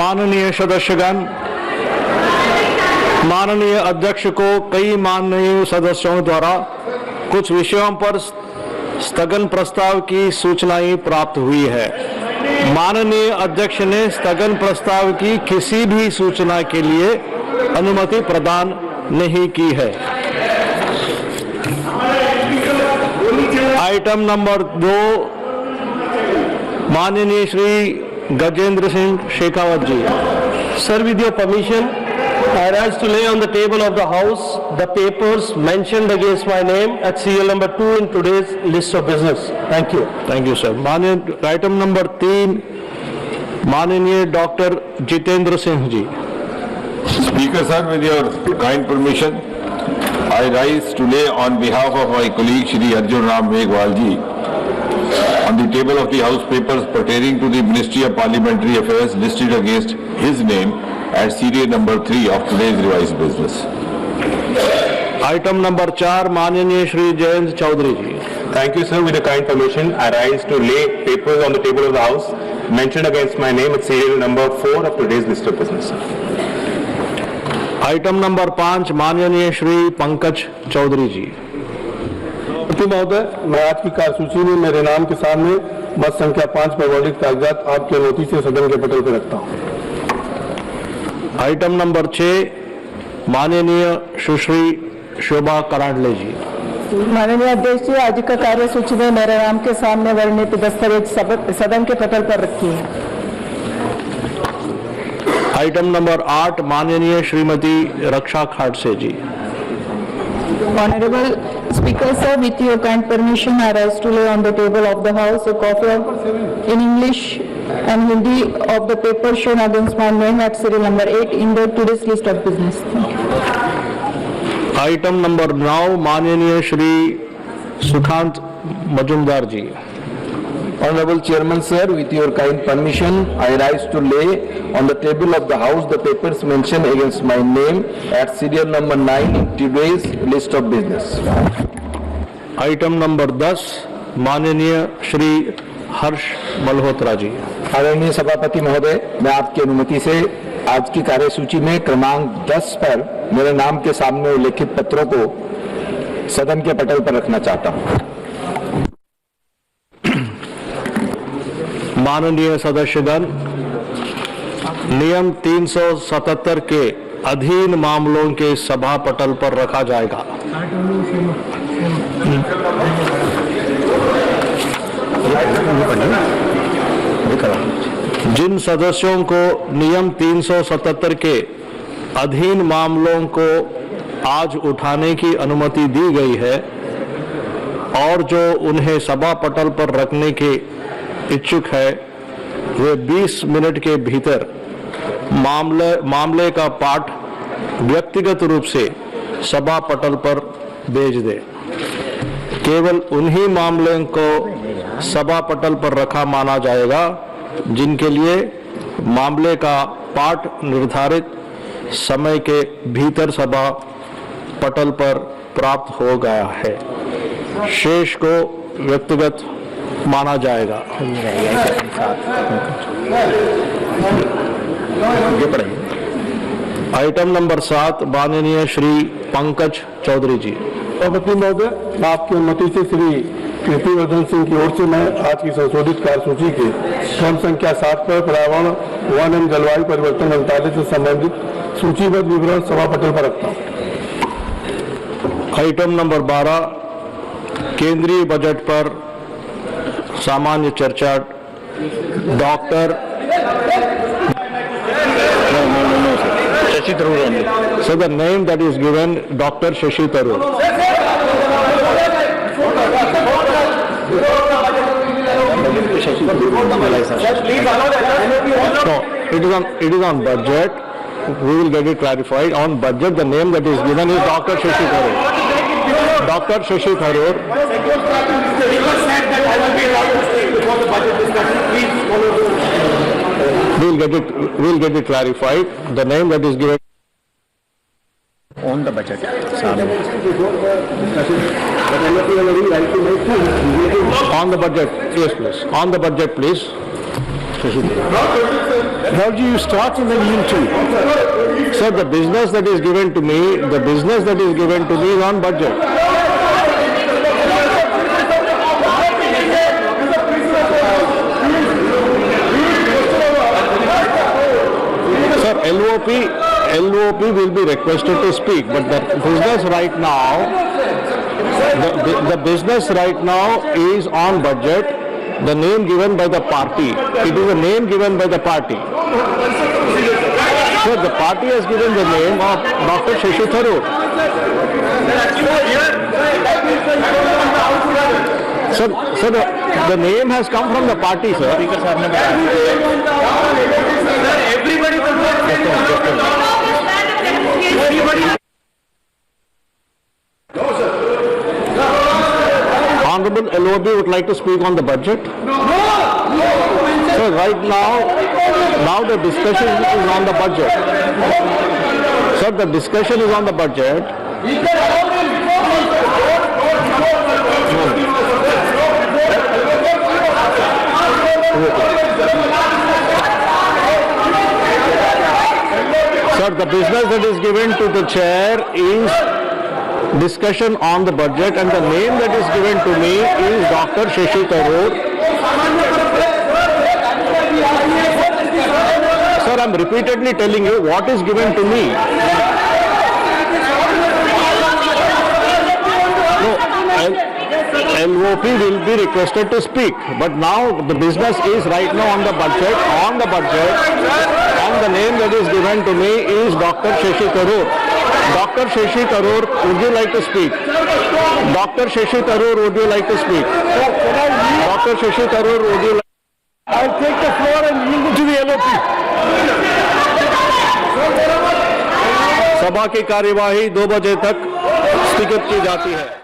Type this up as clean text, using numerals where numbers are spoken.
माननीय सदस्यगण, माननीय अध्यक्ष को कई माननीय सदस्यों द्वारा कुछ विषयों पर स्थगन प्रस्ताव की सूचनाएं प्राप्त हुई है। माननीय अध्यक्ष ने स्थगन प्रस्ताव की किसी भी सूचना के लिए अनुमति प्रदान नहीं की है। आइटम नंबर 2, माननीय श्री गजेंद्र सिंह शेखावत जी। Sir, with your permission, I rise to lay on the table of the House the papers mentioned against my name at serial number 2 in today's list of business. Thank you. Thank you sir. माननीय item number 3, माननीय doctor Jitendra Singh ji. Speaker sir, with your kind permission, I rise to lay on behalf of my colleague Shri Arjun Ram Meghwal ji on the table of the House papers pertaining to the Ministry of Parliamentary Affairs listed against his name at serial number 3 of today's revised business. Item number 4, माननीय श्री जयंत चौधरी जी। Thank you, sir. With your kind permission, I rise to lay papers on the table of the House mentioned against my name at serial number 4 of today's list of business. Item number 5, माननीय श्री पंकज चौधरी जी। महोदय, मैं आज की कार्यसूची में मेरे नाम के सामने मत संख्या 5 पर मौलिक कागजात आपके नोटिस से सदन के पटल पर रखता हूँ। आइटम नंबर 6, माननीय सुश्री शोभा करांडले जी। माननीय अध्यक्ष जी, आज का कार्यसूची में मेरे नाम के सामने वर्णित दस्तावेज सदन के पटल पर रखी है। आइटम नंबर 8, माननीय श्रीमती रक्षा खाड़से जी। Honorable Speaker, sir, with your kind permission, I rise to lay on the table of the House a copy of in English and Hindi of the paper shown against my name at serial number 8 in the today's list of business. Item number 9, माननीय श्री सुखांत मजुमदार जी। Honorable Chairman sir, with your kind permission, I rise to lay on the table of the House the papers mentioned against my name at serial number 9 in today's list of business. Item number 10, माननीय श्री हर्ष मल्होत्रा जी। आदरणीय सभापति महोदय, मैं आपकी अनुमति से आज की कार्यसूची में क्रमांक 10 पर मेरे नाम के सामने उल्लेखित पत्रों को सदन के पटल पर रखना चाहता हूं। माननीय सदस्यगण, नियम 377 के अधीन मामलों के सभा पटल पर रखा जाएगा। जिन सदस्यों को नियम 377 के अधीन मामलों को आज उठाने की अनुमति दी गई है और जो उन्हें सभा पटल पर रखने के इच्छुक है, वे 20 मिनट के भीतर मामले का पाठ व्यक्तिगत रूप से सभा पटल पर भेज दें। केवल उन्हीं मामले को सभा पटल पर रखा माना जाएगा जिनके लिए मामले का पाठ निर्धारित समय के भीतर सभा पटल पर प्राप्त हो गया है। शेष को व्यक्तिगत माना जाएगा। आइटम नंबर 7, माननीय श्री पंकज चौधरी जी। सभापति महोदय, मैं आपकी अनुमति से श्री कीर्तिवर्धन सिंह की ओर से मैं आज की संशोधित कार्यसूची के क्रम संख्या 7 पर पर्यावरण, वन एवं जलवायु परिवर्तन मंत्रालय से संबंधित सूचीबद्ध विवरण सभा पटल पर रखता हूँ। आइटम नंबर 12, केंद्रीय बजट पर सामान्य चर्चा, doctor Shashi Tharoor. So the name that is given, Dr. Shashi Tharoor. No, it is on budget. We will get it clarified. On budget, the name that is given is Dr. Shashi Tharoor. Dr. Shashi Tharoor. We'll get it clarified. The name that is given on the budget. On the budget, yes please. On the budget please. Raoji, you start and then yield to. Sir, the business that is given to me, is on budget. Sir, LOP will be requested to speak, but the business right now, the business right now is on budget, the name given by the party. It is a name given by the party. Sir, the party has given the name of Dr. Shashi Tharoor. Sir, the name has come from the party, sir. Honorable LOB would like to speak on the budget. So right now the discussion is on the budget. Sir, the discussion is on the budget. Sir, the business that is given to the chair is discussion on the budget, and the name that is given to me is Dr. Shashi Tharoor. Sir, I am repeatedly telling you what is given to me. No, LOP will be requested to speak, but now the business is right now on the budget, and the name that is given to me is Dr. Shashi Tharoor. Dr. Shashi Tharoor, would you like to speak? Dr. Shashi Tharoor, would you like to speak? Dr. Shashi Tharoor, would you like? I'll take the floor and yield it to the LOP. सभा की कार्यवाही 2 बजे तक स्थगित की जाती है।